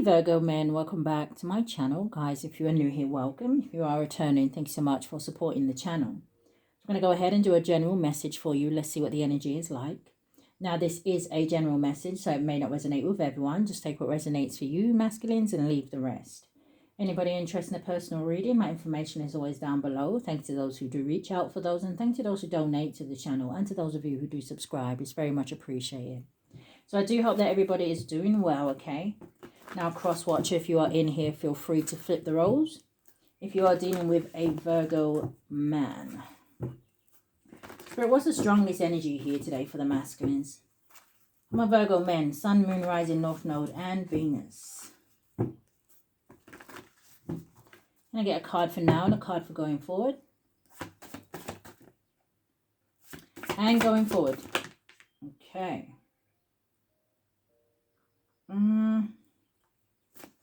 Virgo men, welcome back to my channel. Guys, if you are new here, welcome. If you are returning, thank you so much for supporting the channel. I'm going to go ahead and do a general message for you. Let's see what the energy is like. Now, this is a general message, so it may not resonate with everyone. Just take what resonates for you, masculines, and leave the rest. Anybody interested in a personal reading, my information is always down below. Thanks to those who do reach out for those, and thanks to those who donate to the channel, and to those of you who do subscribe. It's very much appreciated. So I do hope that everybody is doing well, okay? Now, cross-watcher, if you are in here, feel free to flip the roles. If you are dealing with a Virgo man. Spirit, what's the strongest energy here today for the masculines? My Virgo men, Sun, Moon, Rising, North Node, and Venus. Can I get a card for now and a card for going forward? And going forward. Okay.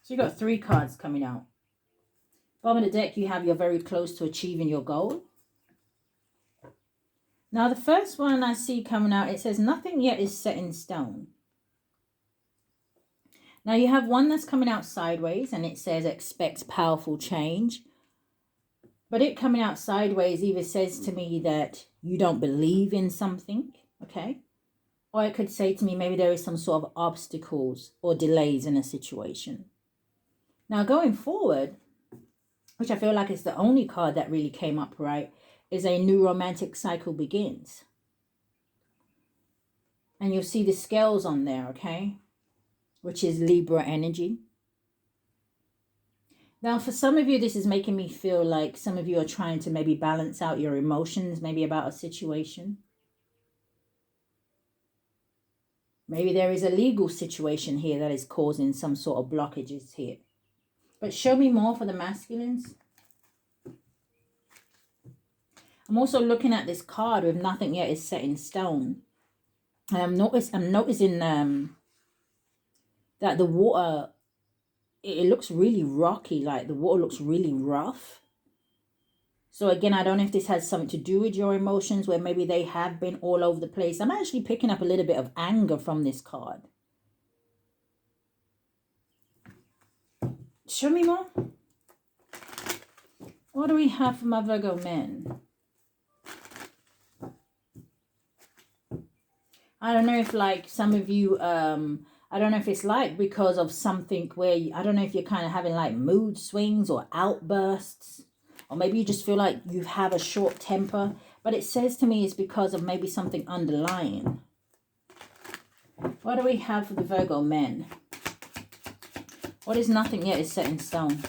So you got 3 cards coming out. Bottom of the deck, you have you're very close to achieving your goal. Now, the first one I see coming out, it says nothing yet is set in stone. Now, you have one that's coming out sideways, and it says expect powerful change. But it coming out sideways either says to me that you don't believe in something, okay? Or it could say to me maybe there is some sort of obstacles or delays in a situation. Now, going forward, which I feel like is the only card that really came up right, is a new romantic cycle begins. And you'll see the scales on there, okay? Which is Libra energy. Now, for some of you, this is making me feel like some of you are trying to maybe balance out your emotions, maybe about a situation. Maybe there is a legal situation here that is causing some sort of blockages here. But show me more for the masculines. I'm also looking at this card with nothing yet is set in stone. And I'm noticing that the water, it looks really rocky, like the water looks really rough. So again, I don't know if this has something to do with your emotions, where maybe they have been all over the place. I'm actually picking up a little bit of anger from this card. Show me more. What do we have for my Virgo men? I don't know if like some of you, I don't know if it's like because of something where, I don't know if you're kind of having like mood swings or outbursts. Or maybe you just feel like you have a short temper. But it says to me it's because of maybe something underlying. What do we have for the Virgo men? What is nothing yet is set in stone?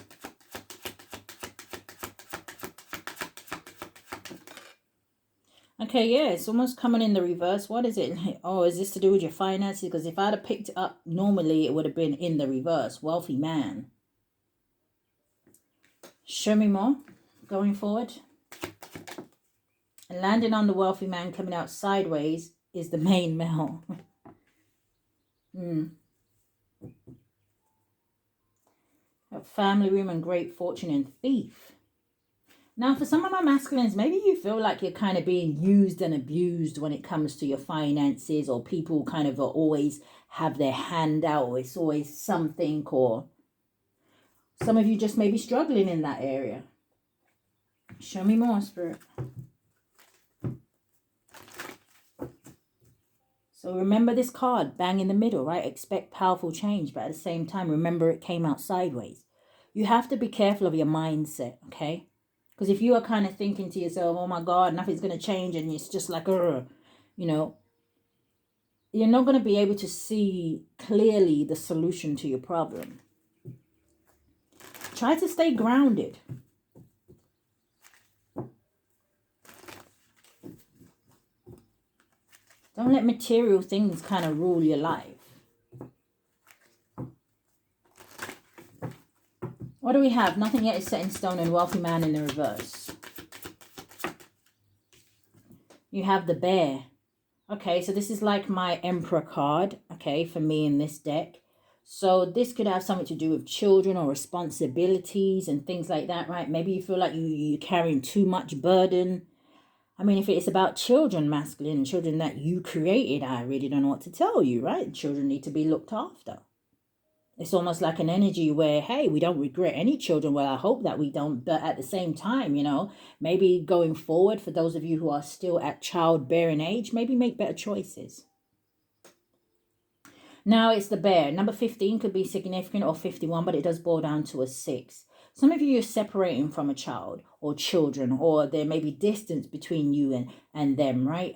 Okay, yeah, it's almost coming in the reverse. What is it? Oh, is this to do with your finances? Because if I'd have picked it up normally, it would have been in the reverse. Wealthy man. Show me more. Going forward. And landing on the wealthy man coming out sideways is the main male. Family, woman, great fortune, and thief. Now, for some of my masculines, maybe you feel like you're kind of being used and abused when it comes to your finances, or people kind of always have their hand out, or it's always something, or some of you just may be struggling in that area. Show me more, Spirit. So remember this card, bang in the middle, right? Expect powerful change, but at the same time, remember it came out sideways. You have to be careful of your mindset, okay? Because if you are kind of thinking to yourself, oh my God, nothing's going to change, and it's just like, you know, you're not going to be able to see clearly the solution to your problem. Try to stay grounded. Don't let material things kind of rule your life. What do we have? Nothing yet is set in stone, and wealthy man in the reverse. You have the bear. Okay, so this is like my emperor card, okay, for me in this deck. So this could have something to do with children or responsibilities and things like that, right? Maybe you feel like you're carrying too much burden. I mean, if it's about children, masculine, children that you created, I really don't know what to tell you, right? Children need to be looked after. It's almost like an energy where, hey, we don't regret any children. Well, I hope that we don't. But at the same time, maybe going forward, for those of you who are still at childbearing age, maybe make better choices. Now it's the bear. Number 15 could be significant, or 51, but it does boil down to a 6. Some of you are separating from a child or children, or there may be distance between you and them, right?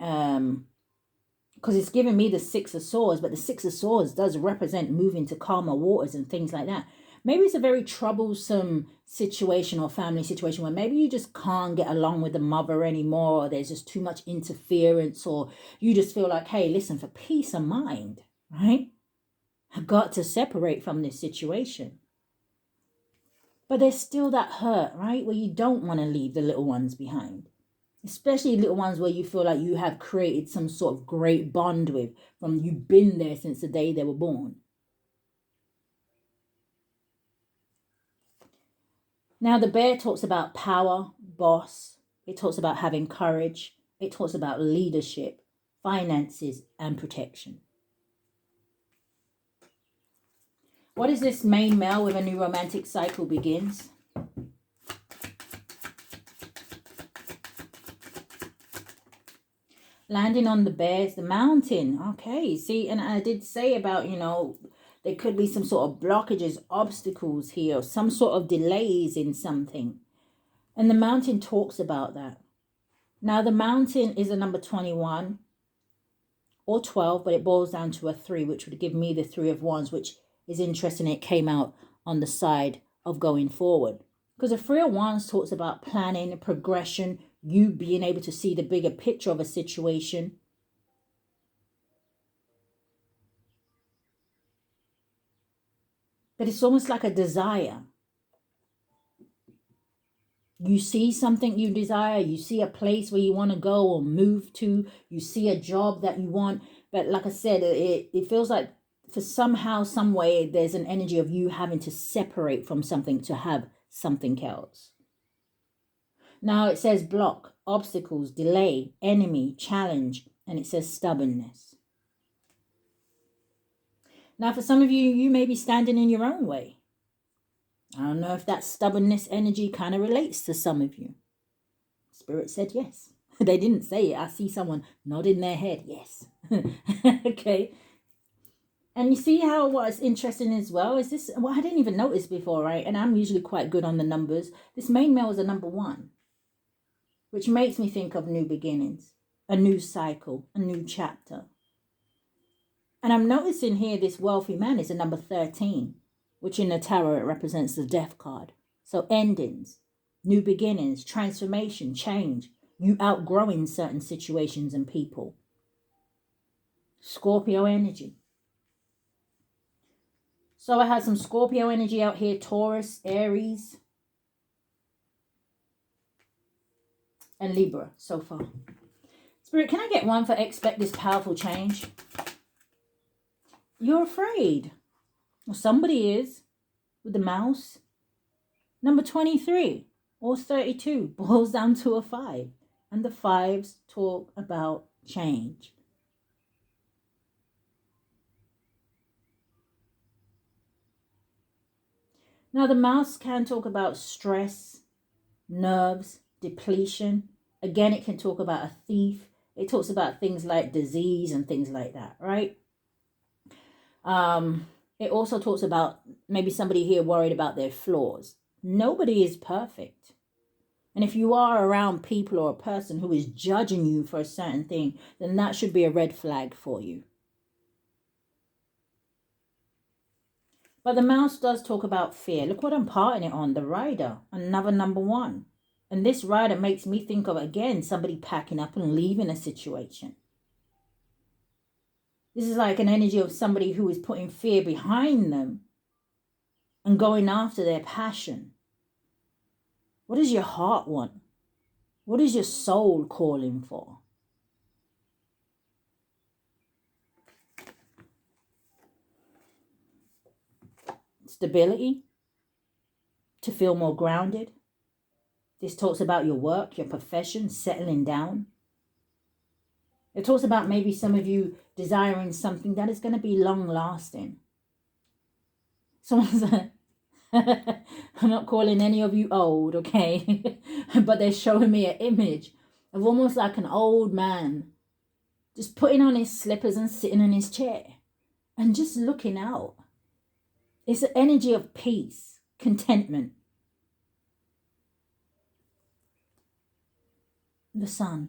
Because it's giving me the 6 of Swords, but the 6 of Swords does represent moving to calmer waters and things like that. Maybe it's a very troublesome situation or family situation where maybe you just can't get along with the mother anymore, or there's just too much interference, or you just feel like, hey, listen, for peace of mind, right? I've got to separate from this situation. But there's still that hurt, right? Where you don't want to leave the little ones behind. Especially little ones where you feel like you have created some sort of great bond with, from you've been there since the day they were born. Now the bear talks about power, boss. It talks about having courage. It talks about leadership, finances, and protection. What is this main male with a new romantic cycle begins? Landing on the bears, the mountain. Okay, see, and I did say about, there could be some sort of blockages, obstacles here, some sort of delays in something. And the mountain talks about that. Now, the mountain is a number 21 or 12, but it boils down to a 3, which would give me the 3 of Wands, which is interesting. It came out on the side of going forward. Because the 3 of Wands talks about planning, progression, you being able to see the bigger picture of a situation. But it's almost like a desire. You see something you desire, you see a place where you want to go or move to, you see a job that you want. But like I said, it feels like for somehow, some way, there's an energy of you having to separate from something to have something else. Now it says block, obstacles, delay, enemy, challenge, and it says stubbornness. Now for some of you, you may be standing in your own way. I don't know if that stubbornness energy kind of relates to some of you. Spirit said yes. They didn't say it. I see someone nodding their head. Yes. Okay. And you see how what's interesting as well is this, well, I didn't even notice before, right? And I'm usually quite good on the numbers. This main male is a number 1, which makes me think of new beginnings, a new cycle, a new chapter. And I'm noticing here this wealthy man is a number 13, which in the tarot it represents the death card. So endings, new beginnings, transformation, change, you outgrowing certain situations and people. Scorpio energy. So I had some Scorpio energy out here, Taurus, Aries, and Libra so far. Spirit, can I get one for expect this powerful change? You're afraid. Well, somebody is with the mouse. Number 23 or 32 boils down to a 5. And the 5s talk about change. Now, the mouse can talk about stress, nerves, depletion. Again, it can talk about a thief. It talks about things like disease and things like that, right? It also talks about maybe somebody here worried about their flaws. Nobody is perfect. And if you are around people or a person who is judging you for a certain thing, then that should be a red flag for you. But the mouse does talk about fear. Look what I'm parting it on. The rider, another number 1. And this rider makes me think of, again, somebody packing up and leaving a situation. This is like an energy of somebody who is putting fear behind them and going after their passion. What does your heart want? What is your soul calling for? Stability, to feel more grounded. This talks about your work, your profession, settling down. It talks about maybe some of you desiring something that is going to be long lasting. Someone's I'm not calling any of you old, okay? But they're showing me an image of almost like an old man just putting on his slippers and sitting in his chair and just looking out. It's an energy of peace, contentment. The sun.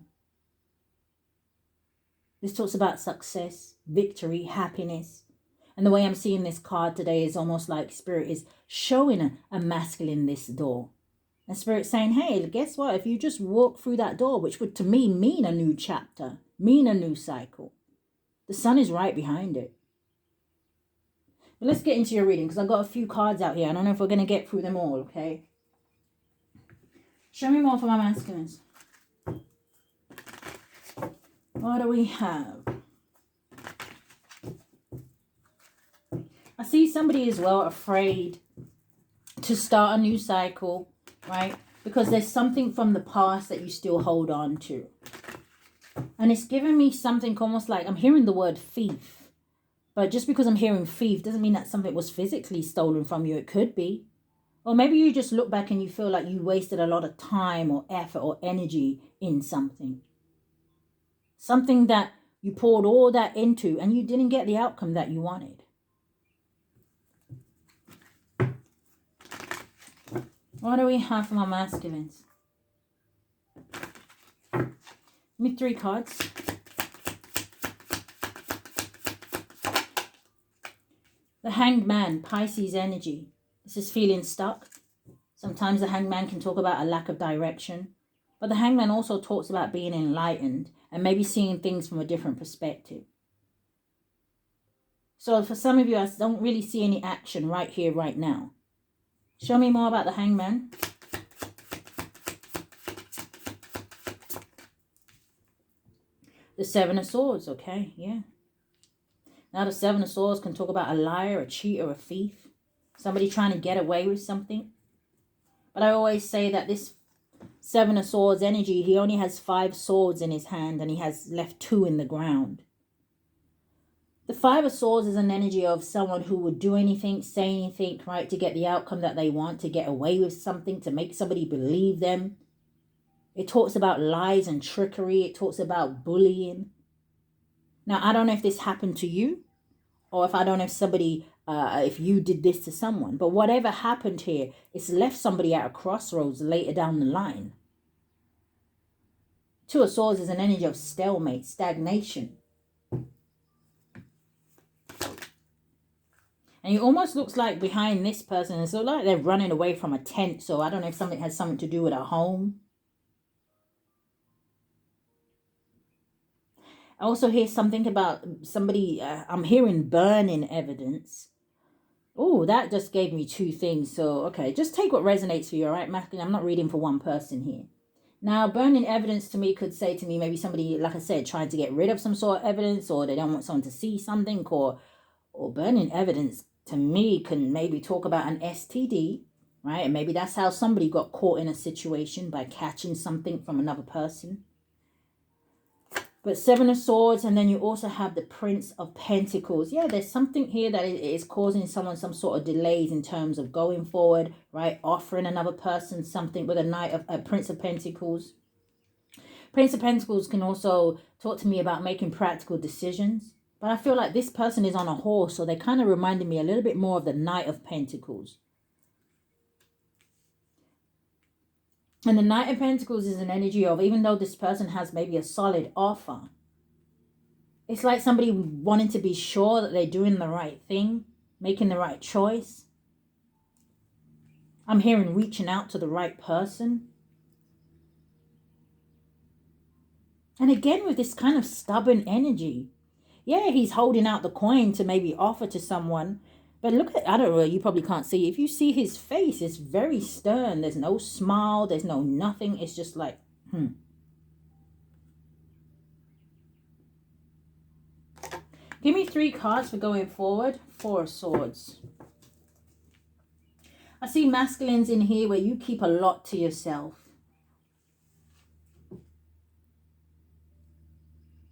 This talks about success, victory, happiness. And the way I'm seeing this card today is almost like Spirit is showing a masculine this door. And Spirit saying, hey, guess what? If you just walk through that door, which would to me mean a new chapter, mean a new cycle, the sun is right behind it. But let's get into your reading because I've got a few cards out here. I don't know if we're going to get through them all, okay? Show me more for my masculines. What do we have? I see somebody as well afraid to start a new cycle, right? Because there's something from the past that you still hold on to. And it's giving me something almost like, I'm hearing the word thief. But just because I'm hearing thief doesn't mean that something was physically stolen from you. It could be. Or maybe you just look back and you feel like you wasted a lot of time or effort or energy in something. Something that you poured all that into and you didn't get the outcome that you wanted. What do we have for my masculines? Give me 3 cards. The Hanged Man, Pisces energy. This is feeling stuck. Sometimes the Hanged Man can talk about a lack of direction. But the Hanged Man also talks about being enlightened and maybe seeing things from a different perspective. So for some of you, I don't really see any action right here, right now. Show me more about the Hanged Man. The Seven of Swords, okay, yeah. Now the Seven of Swords can talk about a liar, a cheater, a thief. Somebody trying to get away with something. But I always say that this Seven of Swords energy, he only has 5 swords in his hand and he has left 2 in the ground. The Five of Swords is an energy of someone who would do anything, say anything, right, to get the outcome that they want, to get away with something, to make somebody believe them. It talks about lies and trickery. It talks about bullying. Now, I don't know if this happened to you or if I don't know if somebody, if you did this to someone. But whatever happened here, it's left somebody at a crossroads later down the line. Two of Swords is an energy of stalemate, stagnation. And it almost looks like behind this person, it's like they're running away from a tent. So I don't know if something has something to do with a home. I also hear something about somebody, I'm hearing burning evidence. Oh, that just gave me 2 things. So, okay, just take what resonates for you, all right, Matthew? I'm not reading for one person here. Now, burning evidence to me could say to me, maybe somebody, like I said, trying to get rid of some sort of evidence, or they don't want someone to see something, or burning evidence to me can maybe talk about an STD, right? And maybe that's how somebody got caught in a situation by catching something from another person. But Seven of Swords, and then you also have the Prince of Pentacles. Yeah, there's something here that is causing someone some sort of delays in terms of going forward, right? Offering another person something with a Knight of Prince of Pentacles. Prince of Pentacles can also talk to me about making practical decisions. But I feel like this person is on a horse, so they kind of reminded me a little bit more of the Knight of Pentacles. And the Knight of Pentacles is an energy of, even though this person has maybe a solid offer, it's like somebody wanting to be sure that they're doing the right thing, making the right choice. I'm hearing reaching out to the right person. And again, with this kind of stubborn energy. Yeah, he's holding out the coin to maybe offer to someone. But look at, I don't know, you probably can't see. If you see his face, it's very stern. There's no smile. There's no nothing. It's just like, Give me 3 cards for going forward. 4 of Swords. I see masculines in here where you keep a lot to yourself.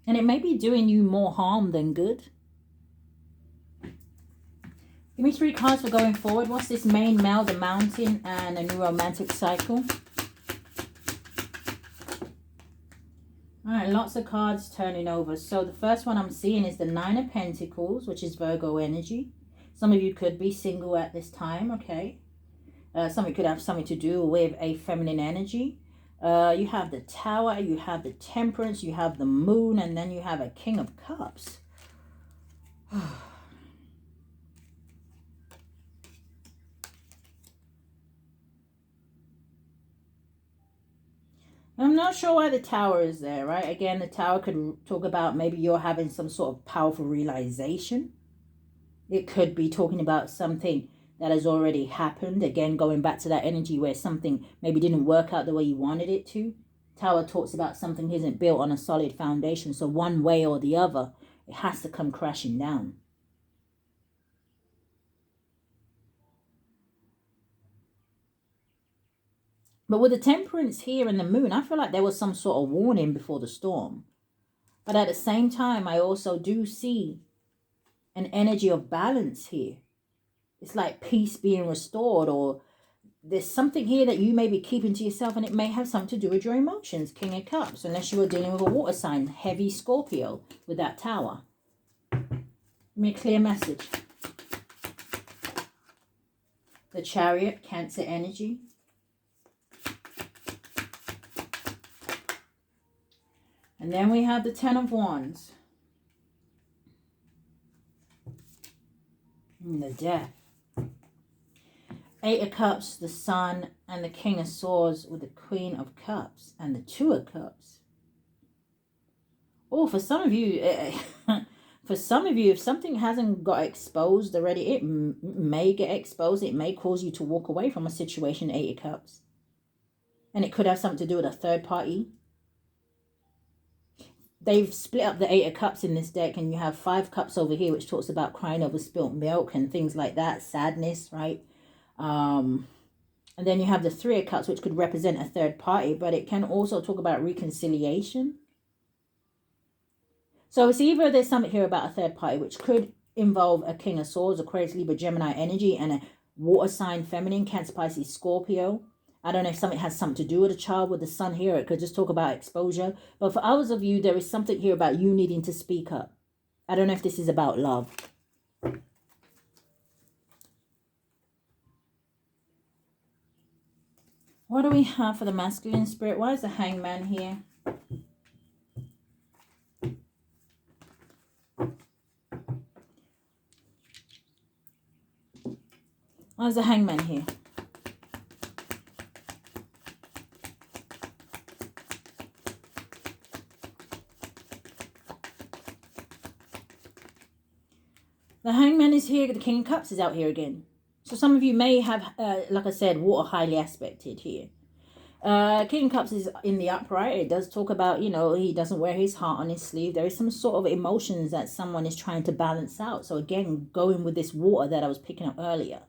And it may be doing you more harm than good. Give me 3 cards for going forward. What's this main male, the mountain, and a new romantic cycle? Alright, lots of cards turning over. So the first one I'm seeing is the 9 of Pentacles, which is Virgo energy. Some of you could be single at this time, okay? Something could have something to do with a feminine energy. You have the Tower, you have the Temperance, you have the Moon, and then you have a King of Cups. I'm not sure why the Tower is there, right? Again, the Tower could talk about maybe you're having some sort of powerful realization. It could be talking about something that has already happened. Again, going back to that energy where something maybe didn't work out the way you wanted it to. Tower talks about something isn't built on a solid foundation. So one way or the other, it has to come crashing down. But with the Temperance here and the Moon, I feel like there was some sort of warning before the storm. But at the same time, I also do see an energy of balance here. It's like peace being restored, or there's something here that you may be keeping to yourself, and it may have something to do with your emotions. King of Cups, unless you were dealing with a water sign, heavy Scorpio with that Tower. Give me a clear message. The Chariot, Cancer energy. And then we have the 10 of Wands. And the Death. 8 of Cups, the Sun, and the King of Swords with the Queen of Cups and the 2 of Cups. Oh, for some of you, if something hasn't got exposed already, it may get exposed. It may cause you to walk away from a situation, 8 of Cups. And it could have something to do with a third party. They've split up the 8 of Cups in this deck, and you have 5 Cups over here, which talks about crying over spilt milk and things like that, sadness, right? And then you have the 3 of Cups, which could represent a third party, but it can also talk about reconciliation. So it's either there's something here about a third party, which could involve a King of Swords, Aquarius, Libra, Gemini energy, and a water sign feminine, Cancer, Pisces, Scorpio. I don't know if something has something to do with a child with the Sun here. It could just talk about exposure. But for others of you, there is something here about you needing to speak up. I don't know if this is about love. What do we have for the masculine spirit? Why is the Hangman here? Why is the Hangman here? The Hangman is here. The King of Cups is out here again. So some of you may have, like I said, water highly aspected here. King of Cups is in the upright. It does talk about, you know, he doesn't wear his heart on his sleeve. There is some sort of emotions that someone is trying to balance out. So again, going with this water that I was picking up earlier.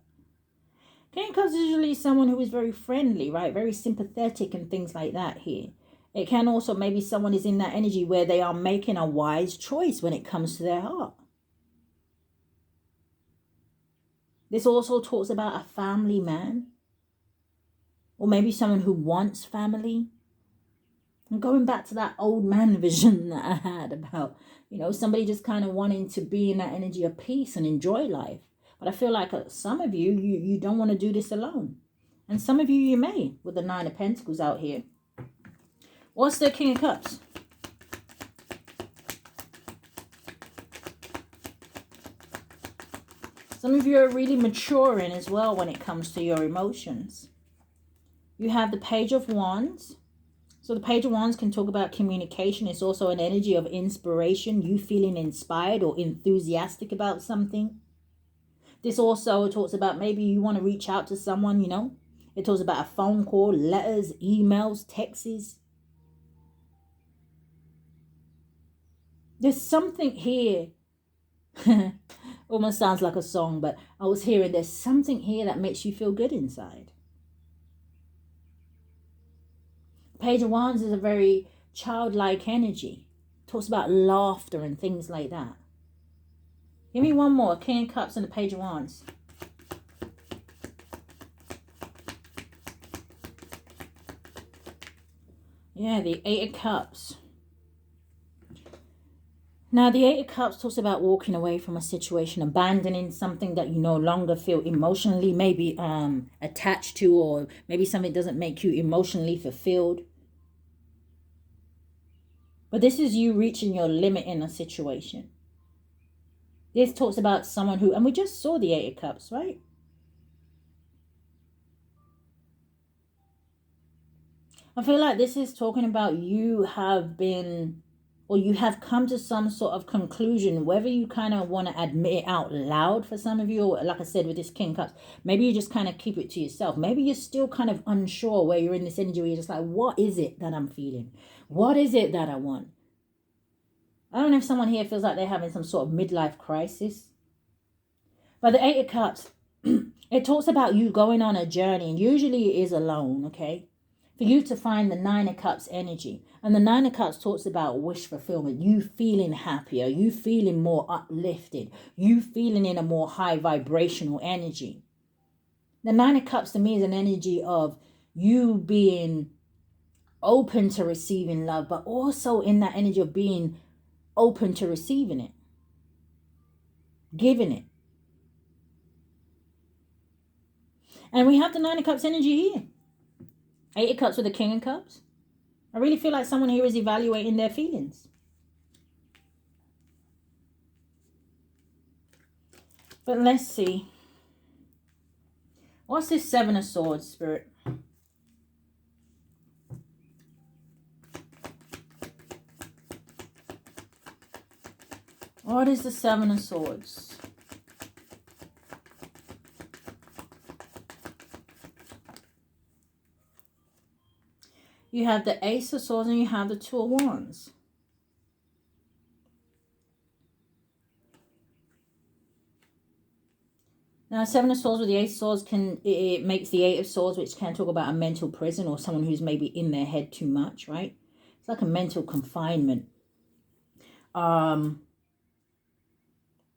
King of Cups is usually someone who is very friendly, right? Very sympathetic and things like that here. It can also maybe someone is in that energy where they are making a wise choice when it comes to their heart. This also talks about a family man. Or maybe someone who wants family. And going back to that old man vision that I had about, you know, somebody just kind of wanting to be in that energy of peace and enjoy life. But I feel like some of you, you don't want to do this alone. And some of you may, with the 9 of Pentacles out here. What's the King of Cups? Some of you are really maturing as well when it comes to your emotions. You have the Page of Wands. So the Page of Wands can talk about communication. It's also an energy of inspiration, you feeling inspired or enthusiastic about something. This also talks about maybe you want to reach out to someone, you know. It talks about a phone call, letters, emails, texts. There's something here. Almost sounds like a song, but I was hearing there's something here that makes you feel good inside. Page of Wands is a very childlike energy. It talks about laughter and things like that. Give me one more. King of Cups and the Page of Wands. Yeah, the Eight of Cups. Now, the Eight of Cups talks about walking away from a situation, abandoning something that you no longer feel emotionally maybe attached to, or maybe something doesn't make you emotionally fulfilled. But this is you reaching your limit in a situation. This talks about someone who, and we just saw the Eight of Cups, right? I feel like this is talking about you have been, or you have come to some sort of conclusion, whether you kind of want to admit it out loud for some of you, or like I said with this King of Cups, maybe you just kind of keep it to yourself. Maybe you're still kind of unsure where you're in this energy where you're just like, what is it that I'm feeling? What is it that I want? I don't know if someone here feels like they're having some sort of midlife crisis. But the Eight of Cups, it talks about you going on a journey, and usually it is alone, okay? For you to find the Nine of Cups energy. And the Nine of Cups talks about wish fulfillment, you feeling happier, you feeling more uplifted, you feeling in a more high vibrational energy. The Nine of Cups to me is an energy of you being open to receiving love, but also in that energy of being open to receiving it, giving it. And we have the Nine of Cups energy here. Eight of Cups with the King of Cups. I really feel like someone here is evaluating their feelings. But let's see. What's this Seven of Swords, Spirit? What is the Seven of Swords? You have the Ace of Swords and you have the Two of Wands. Now, Seven of Swords with the Ace of Swords it makes the Eight of Swords, which can talk about a mental prison or someone who's maybe in their head too much, right? It's like a mental confinement.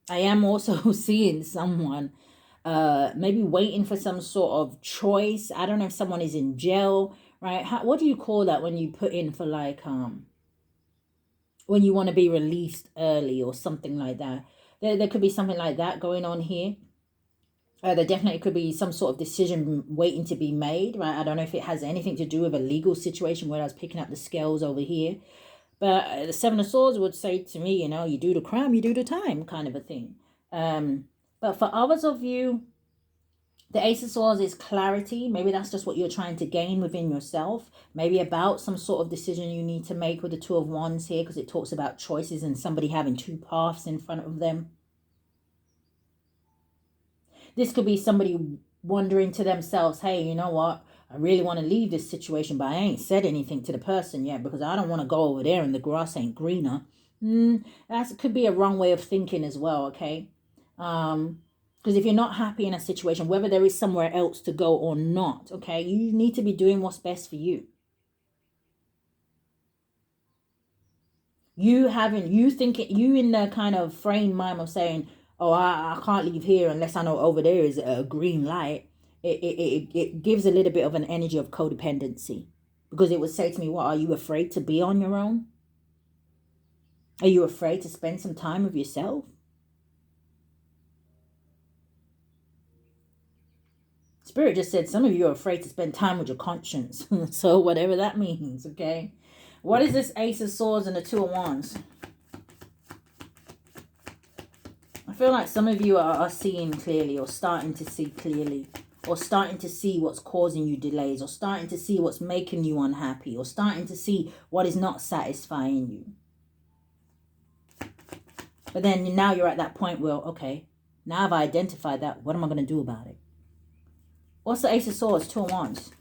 I am also seeing someone maybe waiting for some sort of choice. I don't know if someone is in jail, right? What do you call that when you put in for like when you want to be released early or something like that? There could be something like that going on here. There definitely could be some sort of decision waiting to be made, right? I don't know if it has anything to do with a legal situation where I was picking up the scales over here. But the Seven of Swords would say to me, you know, you do the crime, you do the time kind of a thing. But for others of you, the Ace of Swords is clarity. Maybe that's just what you're trying to gain within yourself. Maybe about some sort of decision you need to make with the Two of Wands here, because it talks about choices and somebody having two paths in front of them. This could be somebody wondering to themselves, hey, you know what? I really want to leave this situation, but I ain't said anything to the person yet because I don't want to go over there and the grass ain't greener. That could be a wrong way of thinking as well, okay? Because if you're not happy in a situation, whether there is somewhere else to go or not, okay, you need to be doing what's best for you. You thinking, you in the kind of frame mind of saying, oh, I can't leave here unless I know over there is a green light. It gives a little bit of an energy of codependency, because it would say to me, what, are you afraid to be on your own? Are you afraid to spend some time with yourself? Spirit just said some of you are afraid to spend time with your conscience. So whatever that means, okay? What is this Ace of Swords and the Two of Wands? I feel like some of you are seeing clearly, or starting to see clearly, or starting to see what's causing you delays, or starting to see what's making you unhappy, or starting to see what is not satisfying you. But then now you're at that point where, okay, now I've identified that. What am I going to do about it? What's the Ace of Swords, Two of Wands?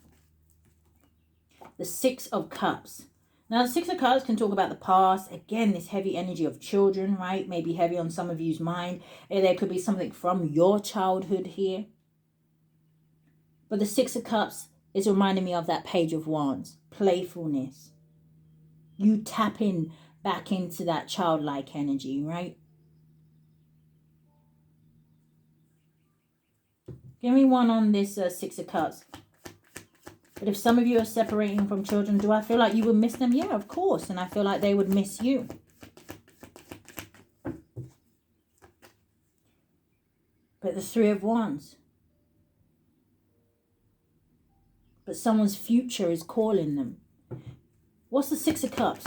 The Six of Cups. Now, the Six of Cups can talk about the past. Again, this heavy energy of children, right? Maybe heavy on some of you's mind. There could be something from your childhood here. But the Six of Cups is reminding me of that Page of Wands. Playfulness. You tapping back into that childlike energy, right? Give me one on this Six of Cups. But if some of you are separating from children, do I feel like you would miss them? Yeah, of course. And I feel like they would miss you. But the Three of Wands. But someone's future is calling them. What's the Six of Cups?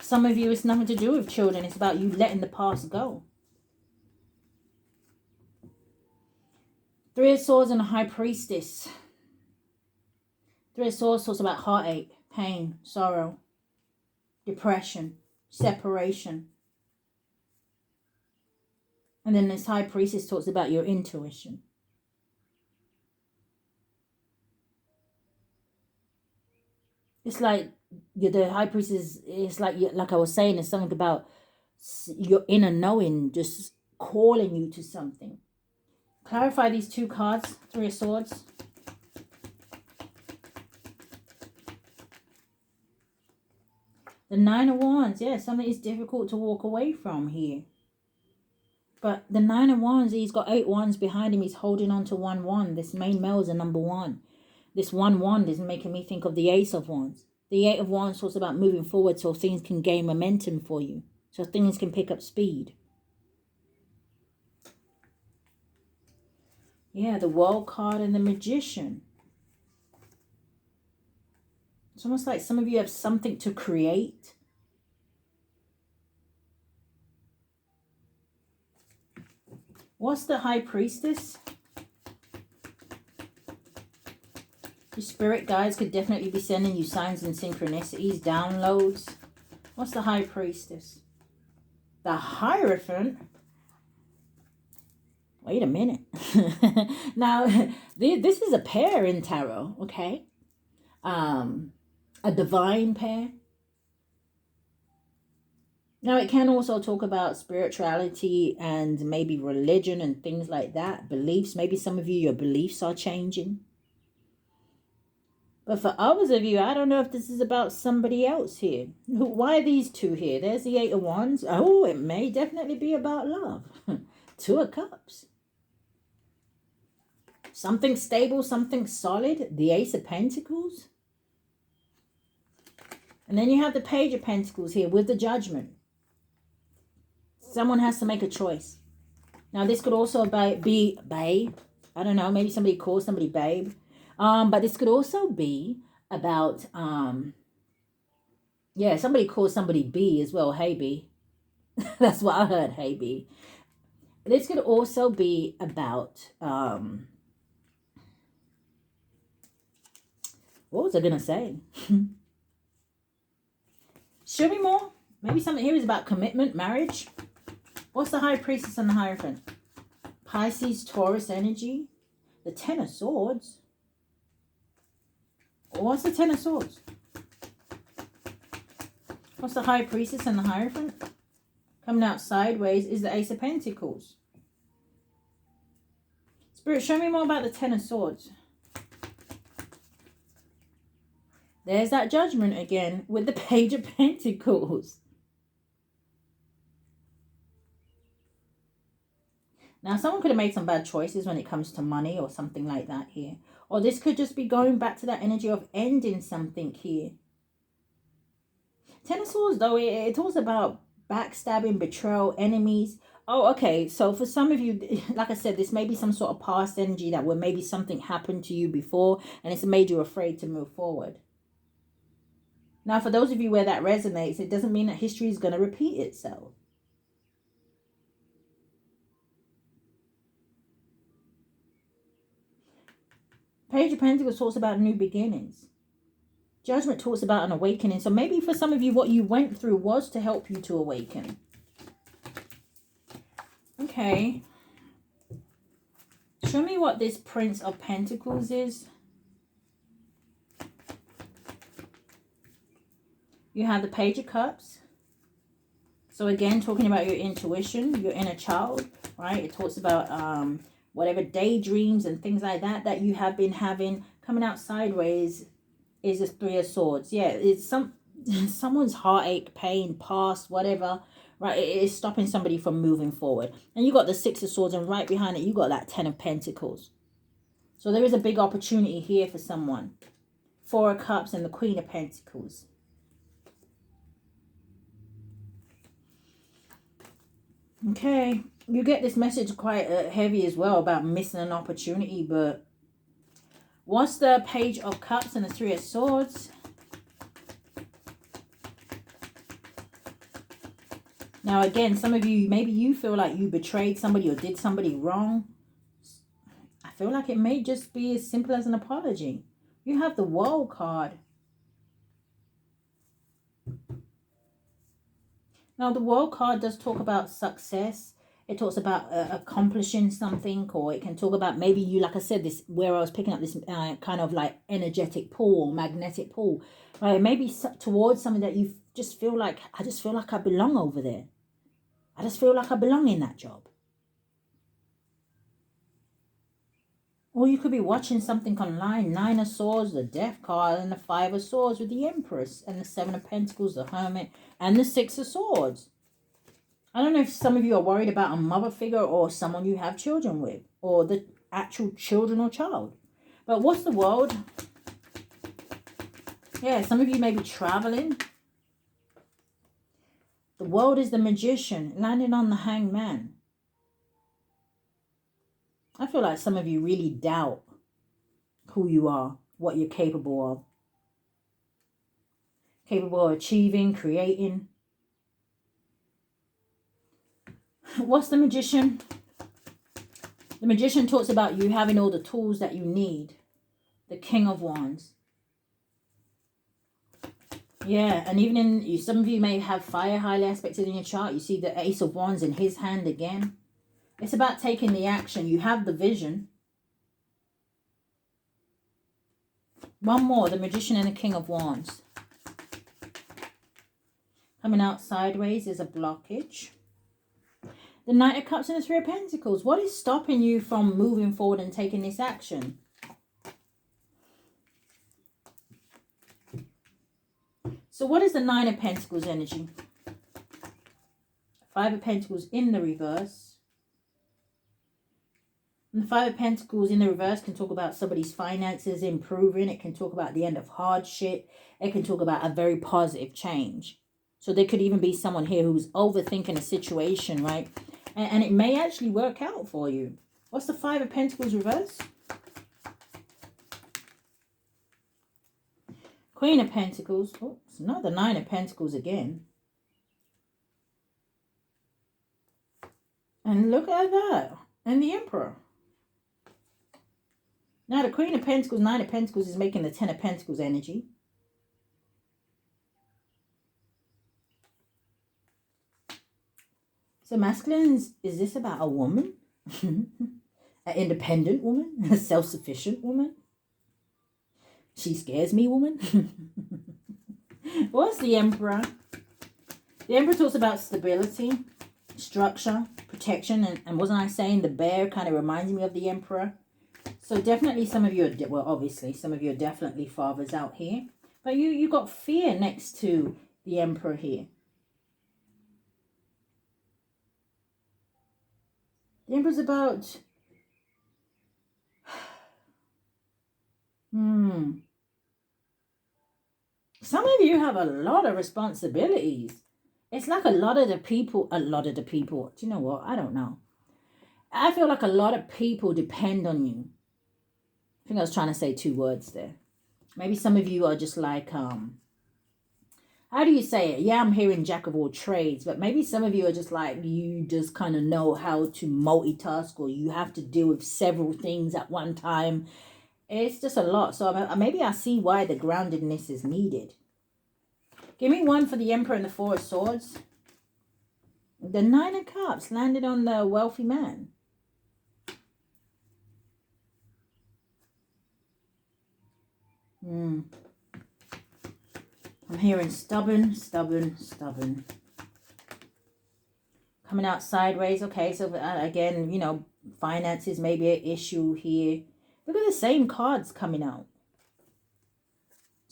Some of you, it's nothing to do with children. It's about you letting the past go. Three of Swords and a High Priestess. Three of Swords talks about heartache, pain, sorrow, depression, separation. And then this High Priestess talks about your intuition. It's like the High Priestess is like I was saying, it's something about your inner knowing just calling you to something. Clarify these two cards. Three of Swords. The Nine of Wands. Yeah, something is difficult to walk away from here. But the Nine of Wands, he's got 8 wands behind him. He's holding on to 1 wand. This main male is a number 1. This 1 wand is making me think of the Ace of Wands. The 8 of Wands talks about moving forward so things can gain momentum for you. So things can pick up speed. Yeah, the World card and the Magician. It's almost like some of you have something to create. What's the High Priestess? Your spirit guides could definitely be sending you signs and synchronicities, downloads. What's the High Priestess? The Hierophant? Wait a minute. Now, this is a pair in tarot, okay? A divine pair. Now, it can also talk about spirituality and maybe religion and things like that. Beliefs. Maybe some of you, your beliefs are changing. But for others of you, I don't know if this is about somebody else here. Why are these two here? There's the 8 of Wands. Oh, it may definitely be about love. 2 of Cups. Something stable, something solid. The Ace of Pentacles. And then you have the Page of Pentacles here with the Judgment. Someone has to make a choice. Now, this could also be babe. I don't know. Maybe somebody calls somebody babe. But this could also be about, yeah, somebody calls somebody B as well. Hey, B. That's what I heard. Hey, B. This could also be about, what was I going to say? Show me more. Maybe something here is about commitment, marriage. What's the High Priestess and the Hierophant? Pisces, Taurus energy. The 10 of Swords. What's the 10 of Swords? What's the High Priestess and the Hierophant? Coming out sideways is the Ace of Pentacles. Spirit, show me more about the 10 of Swords. There's that Judgment again with the Page of Pentacles. Now, someone could have made some bad choices when it comes to money or something like that here. Or this could just be going back to that energy of ending something here. 10 of Swords, though, it talks about backstabbing, betrayal, enemies. Oh, okay. So for some of you, like I said, this may be some sort of past energy that where maybe something happened to you before and it's made you afraid to move forward. Now, for those of you where that resonates, it doesn't mean that history is going to repeat itself. Page of Pentacles talks about new beginnings. Judgment talks about an awakening. So maybe for some of you, what you went through was to help you to awaken. Okay. Show me what this Prince of Pentacles is. You have the Page of Cups. So again, talking about your intuition, your inner child, right? It talks about whatever daydreams and things like that that you have been having. Coming out sideways is the 3 of Swords. Yeah, it's someone's heartache, pain, past, whatever, right? It is stopping somebody from moving forward. And you got the Six of Swords, and right behind it, you got that Ten of Pentacles. So there is a big opportunity here for someone. Four of Cups and the Queen of Pentacles. Okay, you get this message quite heavy as well about missing an opportunity, but what's the Page of Cups and the Three of Swords? Now again, some of you, maybe you feel like you betrayed somebody or did somebody wrong. I feel like it may just be as simple as an apology. You have the World card. Now, the World card does talk about success. It talks about accomplishing something, or it can talk about maybe you, like I said, this where I was picking up this kind of like energetic pull or magnetic pull. Right? Maybe towards something that you just feel like, I just feel like I belong over there. I just feel like I belong in that job. Or you could be watching something online. Nine of Swords, the Death card, and the Five of Swords with the Empress, and the Seven of Pentacles, the Hermit, and the Six of Swords. I don't know if some of you are worried about a mother figure or someone you have children with, or the actual children or child. But what's the world? Yeah, some of you may be traveling. The world is the Magician, landing on the Hanged Man. I feel like some of you really doubt who you are, what you're capable of. Capable of achieving, creating. What's the Magician? The Magician talks about you having all the tools that you need. The King of Wands. Yeah, and even in, some of you may have fire highly aspected in your chart. You see the Ace of Wands in his hand again. It's about taking the action. You have the vision. One more, the Magician and the King of Wands. Coming out sideways is a blockage. The Knight of Cups and the Three of Pentacles. What is stopping you from moving forward and taking this action? So what is the Nine of Pentacles energy? Five of Pentacles in the reverse. And the Five of Pentacles in the reverse can talk about somebody's finances improving. It can talk about the end of hardship. It can talk about a very positive change. So there could even be someone here who's overthinking a situation, right? And it may actually work out for you. What's the Five of Pentacles reverse? Queen of Pentacles. Oh, it's not the Nine of Pentacles again. And look at that. And the Emperor. Now the Queen of Pentacles, Nine of Pentacles is making the Ten of Pentacles energy. So masculine, is this about a woman? An independent woman? A self-sufficient woman? She scares me, woman? What's the Emperor? The Emperor talks about stability, structure, protection. And wasn't I saying the bear kind of reminds me of the Emperor? So definitely some of you are, well, obviously, some of you are definitely fathers out here. But you got fear next to the Emperor here. The Emperor's about... Some of you have a lot of responsibilities. It's like a lot of the people, do you know what? I don't know. I feel like a lot of people depend on you. I think I was trying to say two words there. Maybe some of you are just like, how do you say it? Yeah, I'm hearing jack of all trades, but maybe some of you are just like, you just kind of know how to multitask, or you have to deal with several things at one time. It's just a lot. So maybe I see why the groundedness is needed. Give me one for the Emperor and the Four of Swords. The Nine of Cups landed on the wealthy man. I'm hearing stubborn, stubborn, stubborn. Coming out sideways. Okay, so again, you know, finances may be an issue here. Look at the same cards coming out.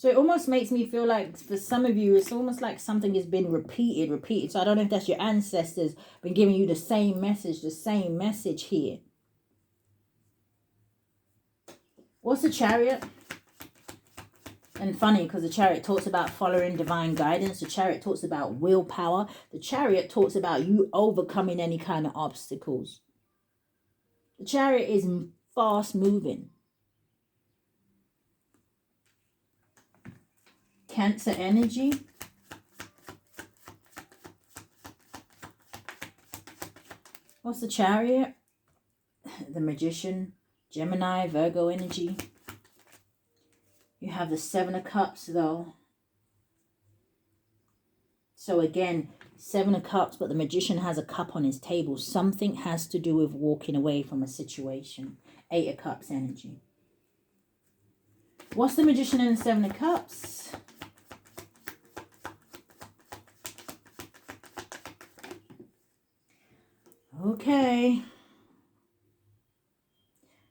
So it almost makes me feel like for some of you, it's almost like something has been repeated. So I don't know if that's your ancestors been giving you the same message here. What's the Chariot? And funny, because the Chariot talks about following divine guidance. The Chariot talks about willpower. The Chariot talks about you overcoming any kind of obstacles. The Chariot is fast moving. Cancer energy. What's the Chariot? The Magician, Gemini, Virgo energy. You have the Seven of Cups though. So again, Seven of Cups, but the Magician has a cup on his table. Something has to do with walking away from a situation. Eight of Cups energy. What's the Magician and the Seven of Cups? Okay.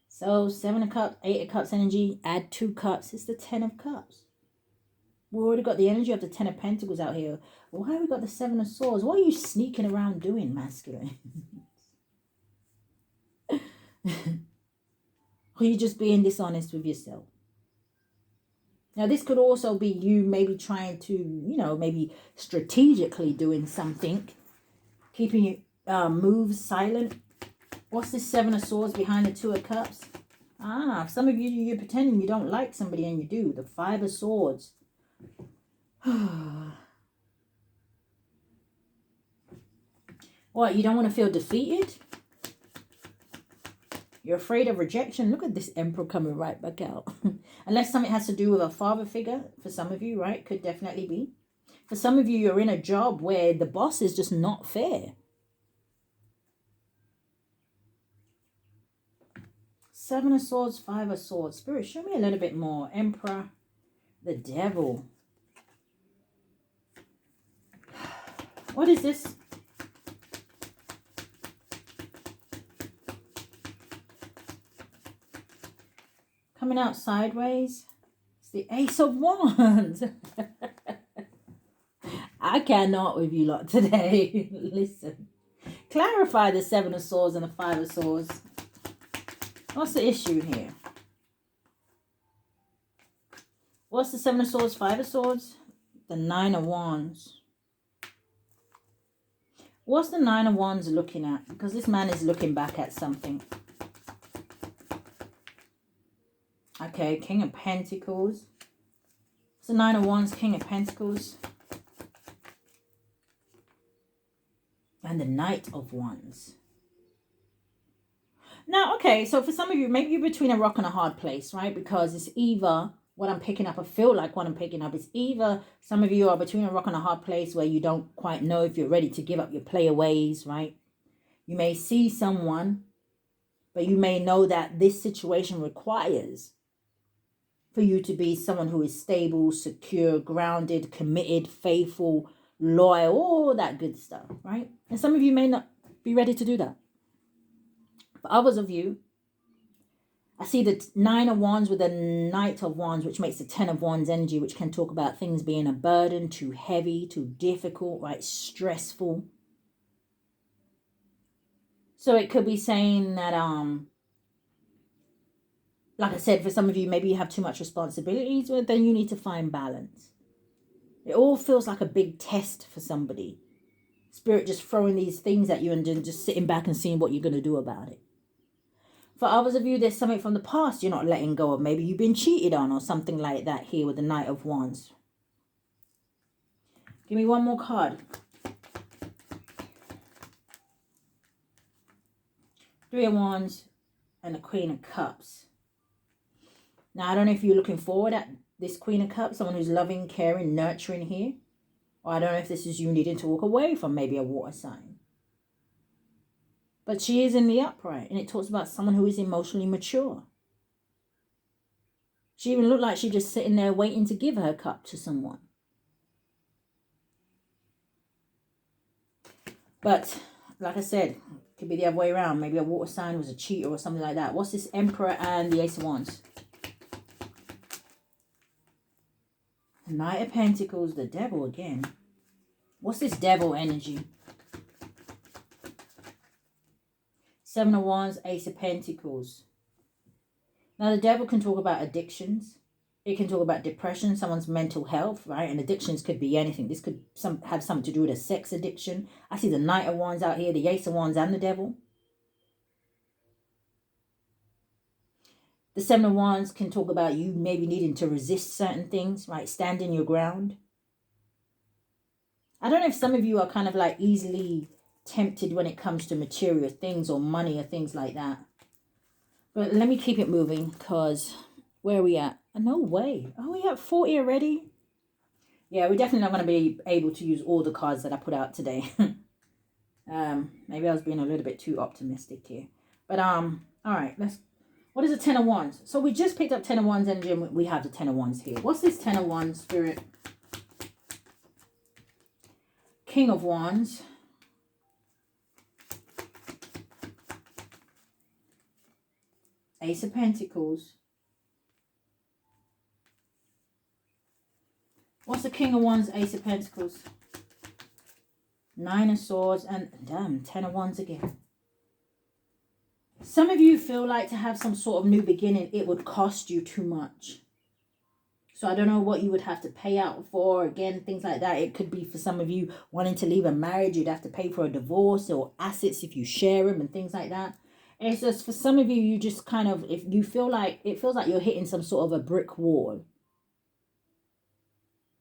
So 7 of Cups, 8 of Cups energy, add 2 cups. It's the 10 of Cups. We already got the energy of the 10 of Pentacles out here. Why have we got the 7 of Swords? What are you sneaking around doing, masculine? Or are you just being dishonest with yourself? Now, this could also be you maybe trying to, you know, maybe strategically doing something. Keeping your moves silent. What's this 7 of Swords behind the 2 of Cups? Ah, some of you, you're pretending you don't like somebody and you do. The 5 of Swords. What, you don't want to feel defeated? You're afraid of rejection? Look at this Emperor coming right back out. Unless something has to do with a father figure, for some of you, right? Could definitely be. For some of you, you're in a job where the boss is just not fair. 7 of Swords, 5 of Swords. Spirit, show me a little bit more. Emperor, the Devil. What is this? Coming out sideways. It's the Ace of Wands. I cannot with you lot today. Listen. Clarify the 7 of Swords and the 5 of Swords. What's the issue here? What's the 7 of Swords, 5 of Swords? The 9 of Wands. What's the 9 of Wands looking at? Because this man is looking back at something. Okay, King of Pentacles. It's the 9 of Wands, King of Pentacles. And the Knight of Wands. Now, okay, so for some of you, maybe you're between a rock and a hard place, right? Because it's either, what I'm picking up, I feel like what I'm picking up is either some of you are between a rock and a hard place where you don't quite know if you're ready to give up your player ways, right? You may see someone, but you may know that this situation requires for you to be someone who is stable, secure, grounded, committed, faithful, loyal, all that good stuff, right? And some of you may not be ready to do that. For others of you, I see the 9 of Wands with the Knight of Wands, which makes the 10 of Wands energy, which can talk about things being a burden, too heavy, too difficult, right? Stressful. So it could be saying that, like I said, for some of you, maybe you have too much responsibilities, but then you need to find balance. It all feels like a big test for somebody. Spirit just throwing these things at you and then just sitting back and seeing what you're going to do about it. For others of you, there's something from the past you're not letting go of. Maybe you've been cheated on or something like that here with the Knight of Wands. Give me one more card. 3 of Wands and the Queen of Cups. Now, I don't know if you're looking forward at this Queen of Cups, someone who's loving, caring, nurturing here. Or I don't know if this is you needing to walk away from maybe a water sign. But she is in the upright, and it talks about someone who is emotionally mature. She even looked like she's just sitting there waiting to give her cup to someone. But, like I said, could be the other way around. Maybe a water sign was a cheater or something like that. What's this Emperor and the Ace of Wands? Knight of Pentacles, the Devil again. What's this Devil energy? Seven of Wands, Ace of Pentacles. Now, the Devil can talk about addictions. It can talk about depression, someone's mental health, right? And addictions could be anything. This could have something to do with a sex addiction. I see the Knight of Wands out here, the Ace of Wands and the Devil. The Seven of Wands can talk about you maybe needing to resist certain things, right? Standing your ground. I don't know if some of you are kind of like easily tempted when it comes to material things or money or things like that. But let me keep it moving because where are we at? No way. Are we at 40 already? Yeah, we're definitely not going to be able to use all the cards that I put out today. Maybe I was being a little bit too optimistic here. But all right, what is a Ten of Wands? So we just picked up Ten of Wands energy and we have the Ten of Wands here. What's this Ten of Wands, Spirit? King of Wands. Ace of Pentacles. What's the King of Wands, Ace of Pentacles? Nine of Swords and damn, Ten of Wands again. Some of you feel like to have some sort of new beginning, it would cost you too much. So I don't know what you would have to pay out for. Again, things like that. It could be for some of you wanting to leave a marriage. You'd have to pay for a divorce or assets if you share them and things like that. And it's just for some of you, you just kind of, if you feel like, it feels like you're hitting some sort of a brick wall.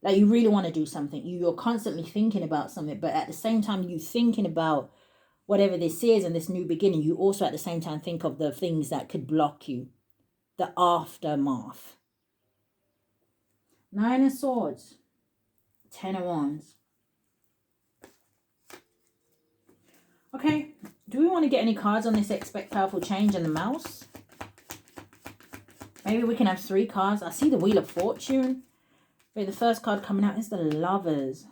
Like you really want to do something. You're constantly thinking about something. But at the same time, you're thinking about whatever this is and this new beginning. You also at the same time think of the things that could block you. The aftermath. Nine of Swords. Ten of Wands. Okay. Do we want to get any cards on this Expect Powerful Change and the Mouse? Maybe we can have 3 cards. I see the Wheel of Fortune. But the first card coming out is the Lovers.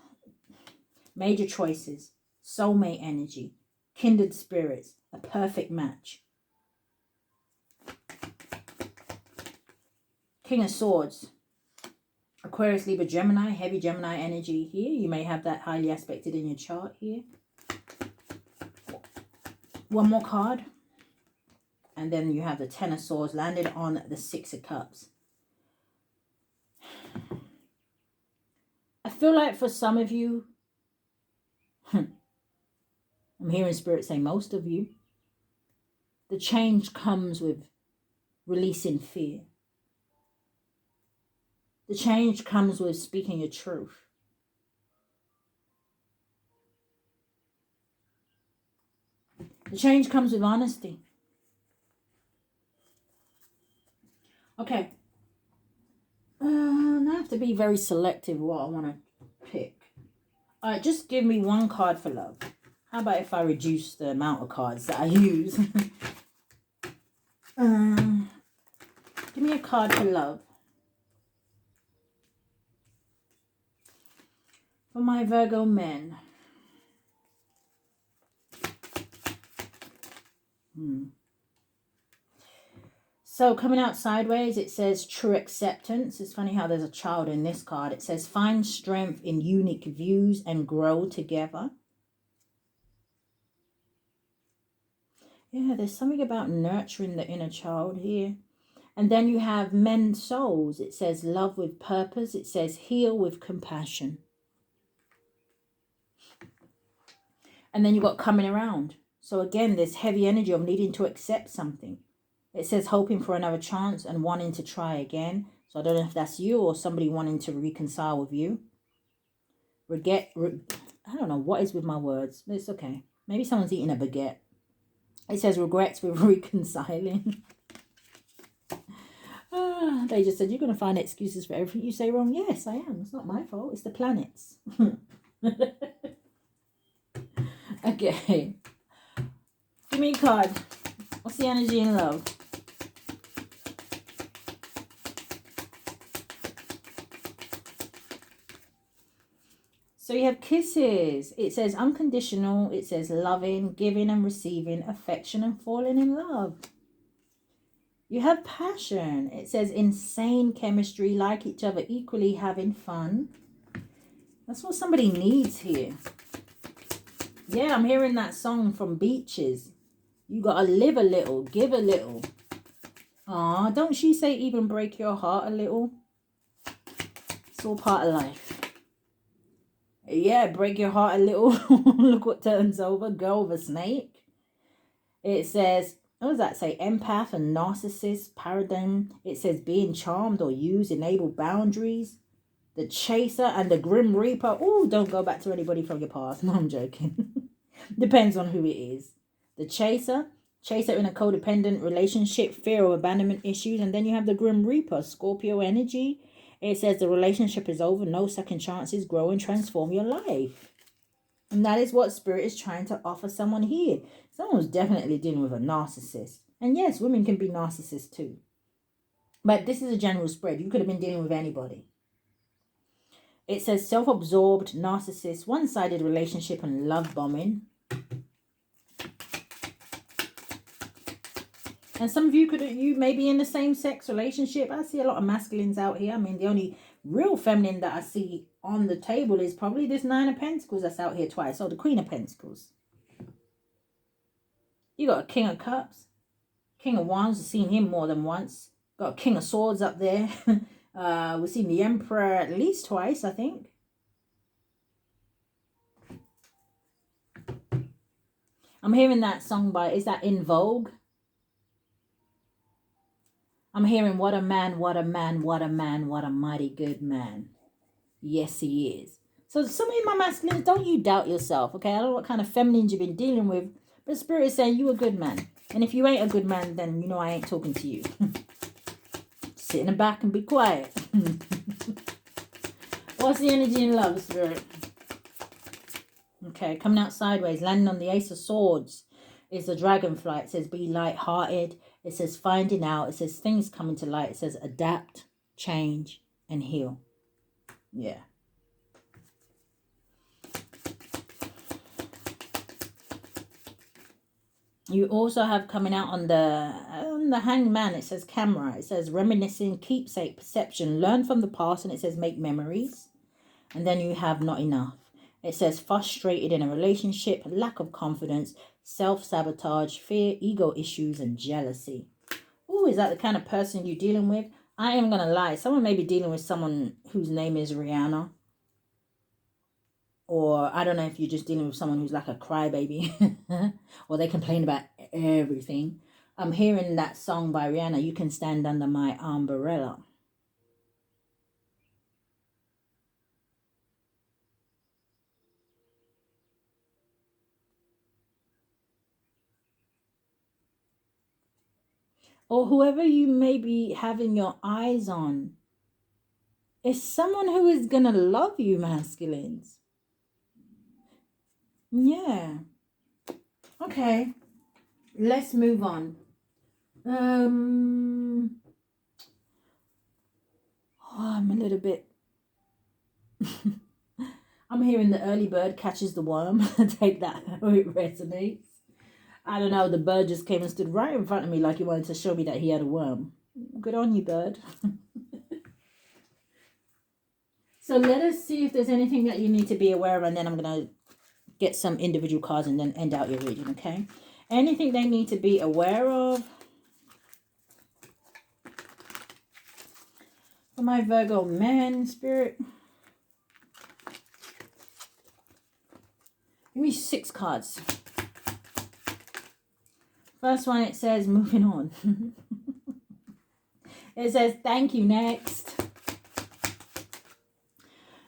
Major choices. Soulmate energy. Kindred spirits. A perfect match. King of Swords. Aquarius, Libra, Gemini. Heavy Gemini energy here. You may have that highly aspected in your chart here. One more card. And then you have the Ten of Swords landed on the Six of Cups. I feel like for some of you, I'm hearing Spirit say most of you, the change comes with releasing fear. The change comes with speaking your truth. The change comes with honesty. Okay. I have to be very selective what I want to pick. All right, just give me one card for love. How about if I reduce the amount of cards that I use? Give me a card for love. For my Virgo men. So coming out sideways, it says true acceptance. It's funny how there's a child in this card. It says find strength in unique views and grow together. Yeah, there's something about nurturing the inner child here. And then you have men's souls. It says love with purpose. It says heal with compassion. And then you've got coming around. So again, this heavy energy of needing to accept something. It says hoping for another chance and wanting to try again. So I don't know if that's you or somebody wanting to reconcile with you. I don't know what is with my words. But it's okay. Maybe someone's eating a baguette. It says regrets with reconciling. They just said, you're going to find excuses for everything you say wrong. Yes, I am. It's not my fault. It's the planets. Okay. Give me a card. What's the energy in love? So you have kisses. It says unconditional. It says loving, giving and receiving, affection and falling in love. You have passion. It says insane chemistry, like each other, equally having fun. That's what somebody needs here. Yeah, I'm hearing that song from Beaches. You gotta live a little, give a little. Aw, don't she say even break your heart a little? It's all part of life. Yeah, break your heart a little. Look what turns over. Girl with a snake. It says, what does that say? Empath and narcissist paradigm. It says being charmed or used, enable boundaries. The chaser and the grim reaper. Oh, don't go back to anybody from your past. No, I'm joking. Depends on who it is. The chaser in a codependent relationship, fear of abandonment issues. And then you have the grim reaper, Scorpio energy. It says the relationship is over, no second chances, grow and transform your life. And that is what Spirit is trying to offer someone here. Someone's definitely dealing with a narcissist. And yes, women can be narcissists too. But this is a general spread. You could have been dealing with anybody. It says self-absorbed, narcissist, one-sided relationship and love bombing. And some of you may be in the same-sex relationship. I see a lot of masculines out here. I mean, the only real feminine that I see on the table is probably this Nine of Pentacles that's out here twice. So the Queen of Pentacles. You got a King of Cups. King of Wands. We've seen him more than once. Got a King of Swords up there. We've seen the Emperor at least twice, I think. I'm hearing that song by, is that In Vogue? I'm hearing what a man, what a man, what a man, what a mighty good man. Yes, he is. So some of my masculines, don't you doubt yourself, okay? I don't know what kind of feminines you've been dealing with, but Spirit is saying you a good man. And if you ain't a good man, then you know I ain't talking to you. Sit in the back and be quiet. What's the energy in love, Spirit? Okay, coming out sideways, landing on the Ace of Swords. It's the dragonfly. It says be light-hearted. It says finding out. It says things coming to light. It says adapt, change, and heal. Yeah. You also have coming out on the hangman. It says camera. It says reminiscing, keepsake, perception, learn from the past, and it says make memories. And then you have not enough. It says frustrated in a relationship, lack of confidence, self-sabotage, fear, ego issues, and jealousy. Oh, is that the kind of person you're dealing with? I am going to lie. Someone may be dealing with someone whose name is Rihanna. Or I don't know if you're just dealing with someone who's like a crybaby. Or they complain about everything. I'm hearing that song by Rihanna, You Can Stand Under My Umbrella. Or whoever you may be having your eyes on is someone who is going to love you, masculines. Yeah. Okay. Let's move on. I'm a little bit... I'm hearing the early bird catches the worm. Take that how it resonates. I don't know, the bird just came and stood right in front of me like he wanted to show me that he had a worm. Good on you, bird. So let us see if there's anything that you need to be aware of, and then I'm going to get some individual cards and then end out your reading, okay? Anything they need to be aware of. For my Virgo man, Spirit. Give me 6 cards. First one, it says, moving on. It says, thank you, next.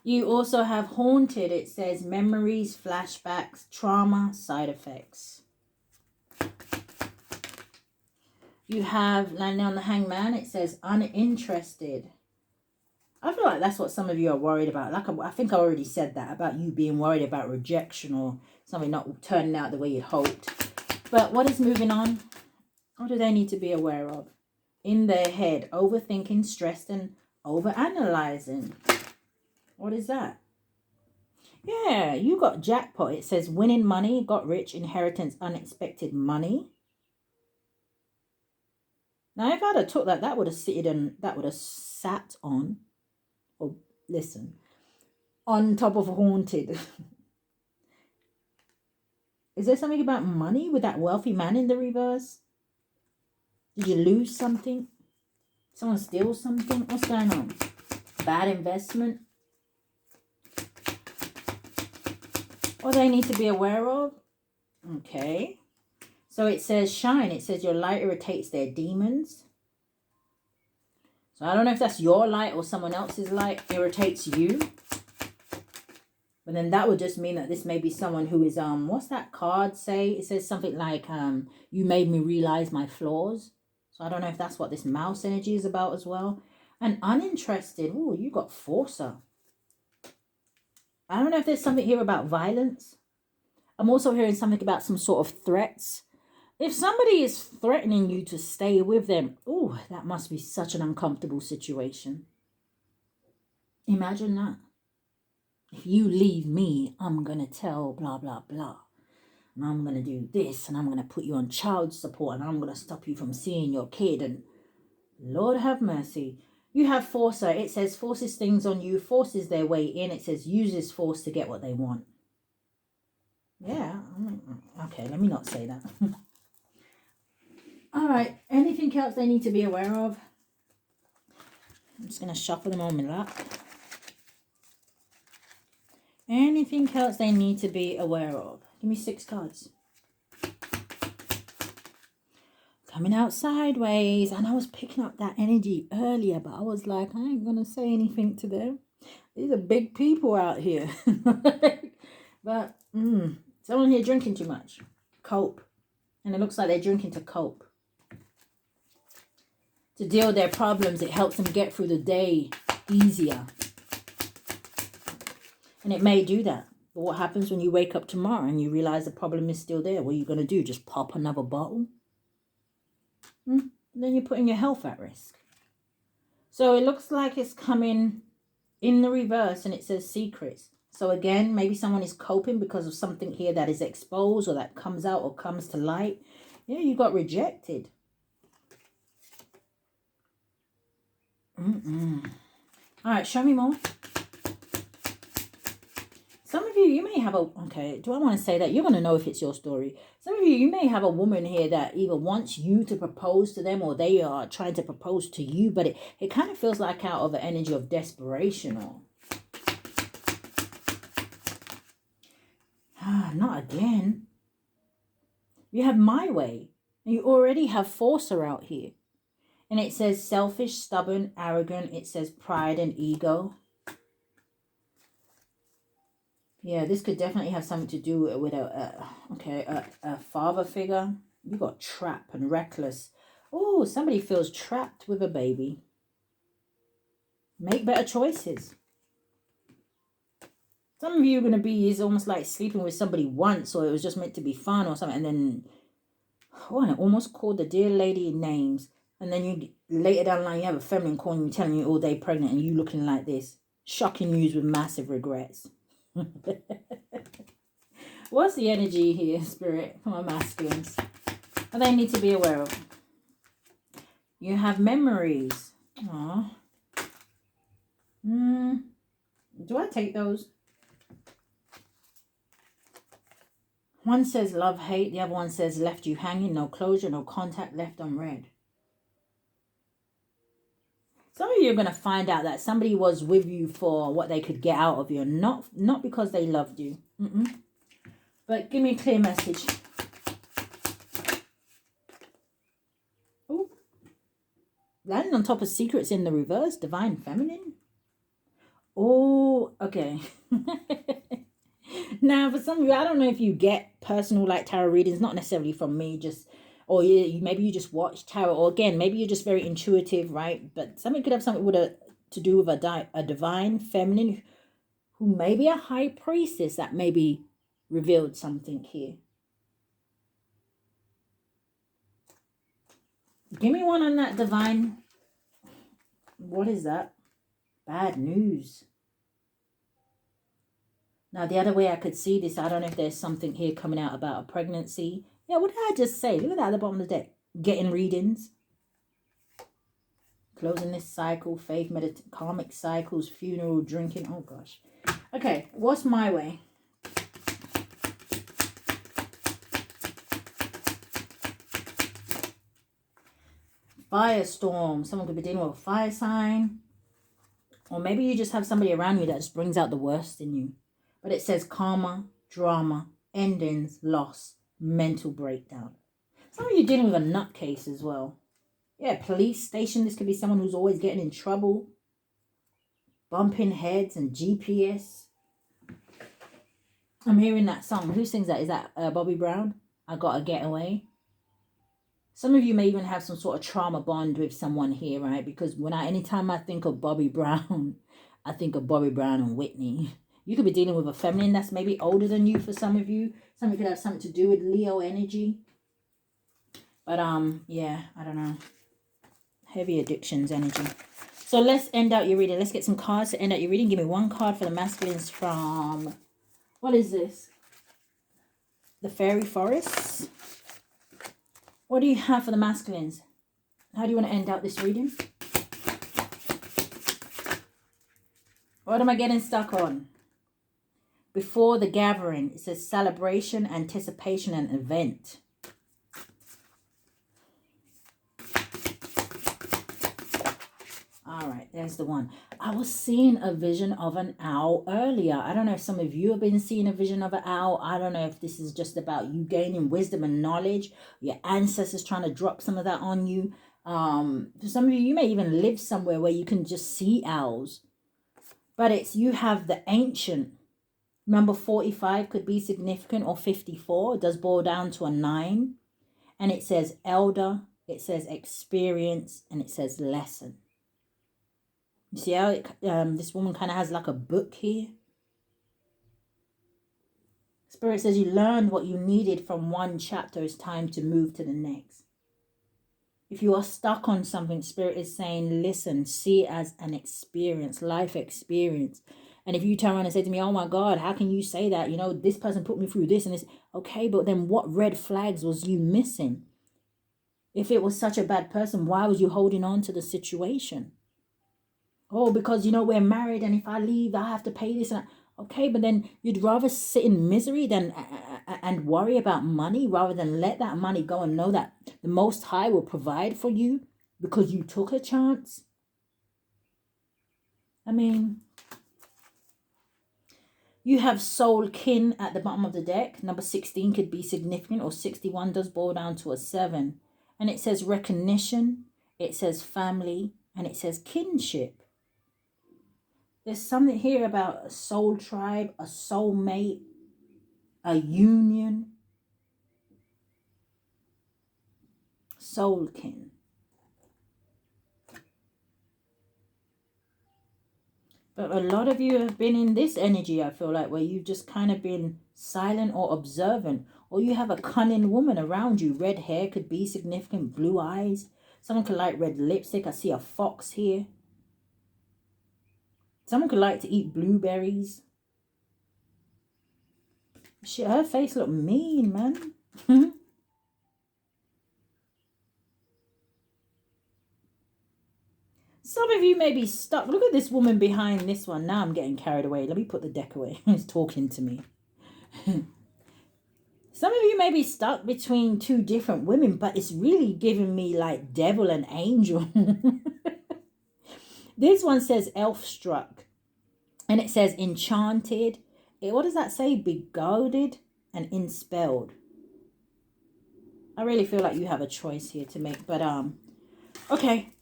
You also have haunted. It says, memories, flashbacks, trauma, side effects. You have, landing on the hangman, it says, uninterested. I feel like that's what some of you are worried about. Like I think I already said that, about you being worried about rejection or something not turning out the way you hoped. But what is moving on? What do they need to be aware of? In their head, overthinking, stressed, and overanalyzing. What is that? Yeah, you got jackpot. It says winning money, got rich, inheritance, unexpected money. Now, if I'd have took that, that would have sat on, or listen, on top of haunted. Is there something about money with that wealthy man in the reverse? Did you lose something? Someone steal something? What's going on? Bad investment? Or they need to be aware of? Okay. So it says shine. It says your light irritates their demons. So I don't know if that's your light or someone else's light irritates you. But then that would just mean that this may be someone who is, what's that card say? It says something like, you made me realize my flaws. So I don't know if that's what this mouse energy is about as well. And uninterested. Oh, you got Forcer. I don't know if there's something here about violence. I'm also hearing something about some sort of threats. If somebody is threatening you to stay with them, oh, that must be such an uncomfortable situation. Imagine that. If you leave me, I'm going to tell blah, blah, blah. And I'm going to do this. And I'm going to put you on child support. And I'm going to stop you from seeing your kid. And Lord have mercy. You have Forcer. It says forces things on you. Forces their way in. It says uses force to get what they want. Yeah. Okay, let me not say that. All right. Anything else they need to be aware of? I'm just going to shuffle them on my lap. Anything else they need to be aware of? Give me 6 cards. Coming out sideways. And I was picking up that energy earlier, but I was like, I ain't going to say anything to them. These are big people out here. But someone here drinking too much. Cope. And it looks like they're drinking to cope. To deal with their problems, it helps them get through the day easier. And it may do that. But what happens when you wake up tomorrow and you realize the problem is still there? What are you going to do? Just pop another bottle? Then you're putting your health at risk. So it looks like it's coming in the reverse and it says secrets. So again, maybe someone is coping because of something here that is exposed or that comes out or comes to light. Yeah, you got rejected. All right, show me more. Some of you may have a, okay, do I want to say that? You're going to know if it's your story. Some of you may have a woman here that either wants you to propose to them or they are trying to propose to you, but it kind of feels like out of an energy of desperation or... not again. You have my way. You already have Forcer out here. And it says selfish, stubborn, arrogant. It says pride and ego. Yeah, this could definitely have something to do with a father figure. You got trap and reckless. Oh, somebody feels trapped with a baby. Make better choices. Some of you are going to be is almost like sleeping with somebody once, or it was just meant to be fun or something. And then, oh, and it almost called the dear lady names. And then you later down the line, you have a feminine calling you, telling you all day pregnant, and you looking like this. Shocking news with massive regrets. What's the energy here, Spirit, for my masculines? And they need to be aware of. You have memories. Aww. Do I take those? One says love, hate. The other one says left you hanging, no closure, no contact, left unread. Some of you are going to find out that somebody was with you for what they could get out of you, not because they loved you. But give me a clear message. Oh, landing on top of secrets in the reverse, divine feminine. Oh, okay. Now, for some of you, I don't know if you get personal like tarot readings, not necessarily from me, just, or maybe you just watch tarot, or again, maybe you're just very intuitive, right? But something could have something with to do with a divine feminine who may be a high priestess that maybe revealed something here. Give me one on that divine. What is that? Bad news. Now, the other way I could see this, I don't know if there's something here coming out about a pregnancy. Yeah, what did I just say? Look at that at the bottom of the deck. Getting readings. Closing this cycle, faith, karmic cycles, funeral, drinking. Oh, gosh. Okay, what's my way? Firestorm. Someone could be dealing with a fire sign. Or maybe you just have somebody around you that just brings out the worst in you. But it says karma, drama, endings, loss, mental breakdown. Some of you dealing with a nutcase as well. Yeah, police station. This could be someone who's always getting in trouble. Bumping heads and GPS. I'm hearing that song. Who sings that? Is that Bobby Brown? I Gotta Get Away. Some of you may even have some sort of trauma bond with someone here, right? Because anytime I think of Bobby Brown, I think of Bobby Brown and Whitney. You could be dealing with a feminine that's maybe older than you for some of you. Some of you could have something to do with Leo energy. But yeah, I don't know. Heavy addictions energy. So let's end out your reading. Let's get some cards to end out your reading. Give me one card for the masculines from, what is this? The Fairy Forests. What do you have for the masculines? How do you want to end out this reading? What am I getting stuck on? Before the gathering. It says celebration, anticipation, and event. All right, there's the one. I was seeing a vision of an owl earlier. I don't know if some of you have been seeing a vision of an owl. I don't know if this is just about you gaining wisdom and knowledge. Your ancestors trying to drop some of that on you. For some of you, you may even live somewhere where you can just see owls. But it's you have the ancient. Number 45 could be significant, or 54. It does boil down to a 9. And it says elder, it says experience, and it says lesson. You see how this woman kind of has like a book here? Spirit says you learned what you needed from one chapter. It's time to move to the next. If you are stuck on something, Spirit is saying, listen, see it as an experience, life experience. And if you turn around and say to me, oh my God, how can you say that? You know, this person put me through this and this. Okay, but then what red flags was you missing? If it was such a bad person, why was you holding on to the situation? Oh, because, you know, we're married and if I leave, I have to pay this. Okay, but then you'd rather sit in misery than and worry about money rather than let that money go and know that the Most High will provide for you because you took a chance. I mean, you have soul kin at the bottom of the deck. Number 16 could be significant, or 61 does boil down to a 7. And it says recognition, it says family, and it says kinship. There's something here about a soul tribe, a soulmate, a union, soulkin. But a lot of you have been in this energy, I feel like, where you've just kind of been silent or observant. Or you have a cunning woman around you. Red hair could be significant, blue eyes. Someone could like red lipstick. I see a fox here. Someone could like to eat blueberries. Shit, her face look mean, man. Some of you may be stuck. Look at this woman behind this one. Now I'm getting carried away. Let me put the deck away. He's talking to me. Some of you may be stuck between two different women, but it's really giving me like devil and angel. This one says elf struck. And it says enchanted. What does that say? Beguiled and inspelled. I really feel like you have a choice here to make. But, okay.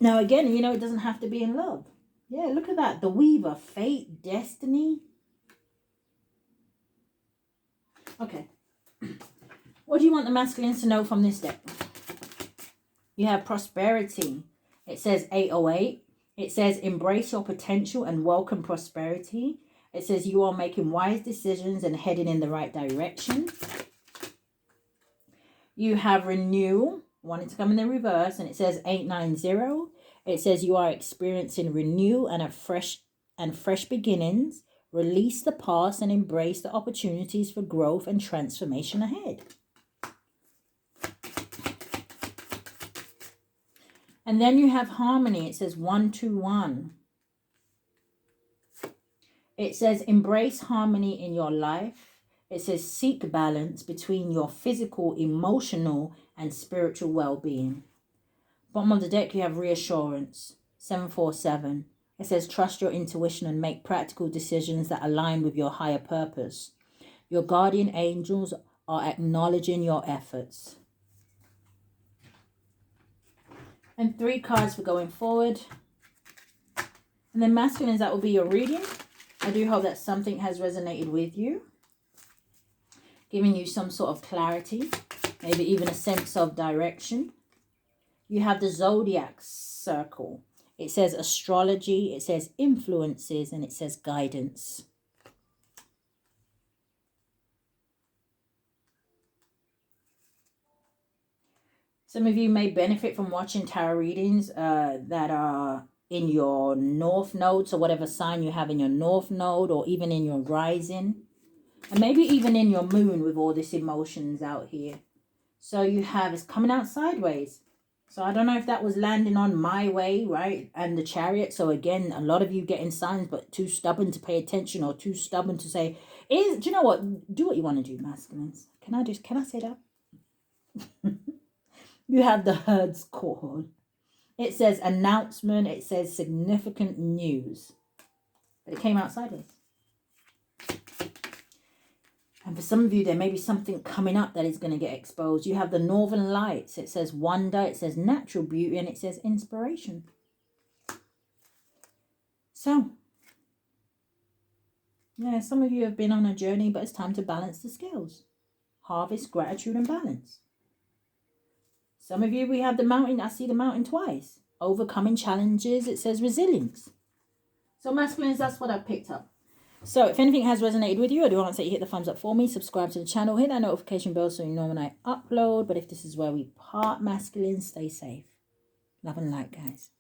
Now, again, you know, it doesn't have to be in love. Yeah, look at that. The Weaver. Fate. Destiny. Okay. What do you want the masculines to know from this deck? You have prosperity. It says 808. It says embrace your potential and welcome prosperity. It says you are making wise decisions and heading in the right direction. You have renewal, wanting to come in the reverse, and it says 890. It says you are experiencing renewal and fresh beginnings. Release the past and embrace the opportunities for growth and transformation ahead. And then you have harmony. It says 1, 2, 1. It says embrace harmony in your life. It says seek balance between your physical, emotional, and spiritual well-being. Bottom of the deck, you have reassurance. 747. It says trust your intuition and make practical decisions that align with your higher purpose. Your guardian angels are acknowledging your efforts. And 3 cards for going forward. And then masculines, that will be your reading. I do hope that something has resonated with you, giving you some sort of clarity, maybe even a sense of direction. You have the zodiac circle. It says astrology, it says influences, and it says guidance. Some of you may benefit from watching tarot readings that are in your north node, so whatever sign you have in your north node, or even in your rising, and maybe even in your moon with all this emotions out here. So you have, it's coming out sideways. So I don't know if that was landing on my way, right? And the Chariot. So again, a lot of you getting signs, but too stubborn to pay attention, or too stubborn to say, do you know what? Do what you want to do, masculines. Can I say that? You have the Herd's Call. It says announcement. It says significant news. But it came out sideways. And for some of you, there may be something coming up that is going to get exposed. You have the Northern Lights. It says wonder. It says natural beauty. And it says inspiration. So, yeah, some of you have been on a journey, but it's time to balance the scales. Harvest, gratitude, and balance. Some of you, we have the mountain. I see the mountain twice. Overcoming challenges. It says resilience. So masculines, that's what I've picked up. So if anything has resonated with you, I do want to say you hit the thumbs up for me. Subscribe to the channel. Hit that notification bell so you know when I upload. But if this is where we part, masculines, stay safe. Love and light, guys.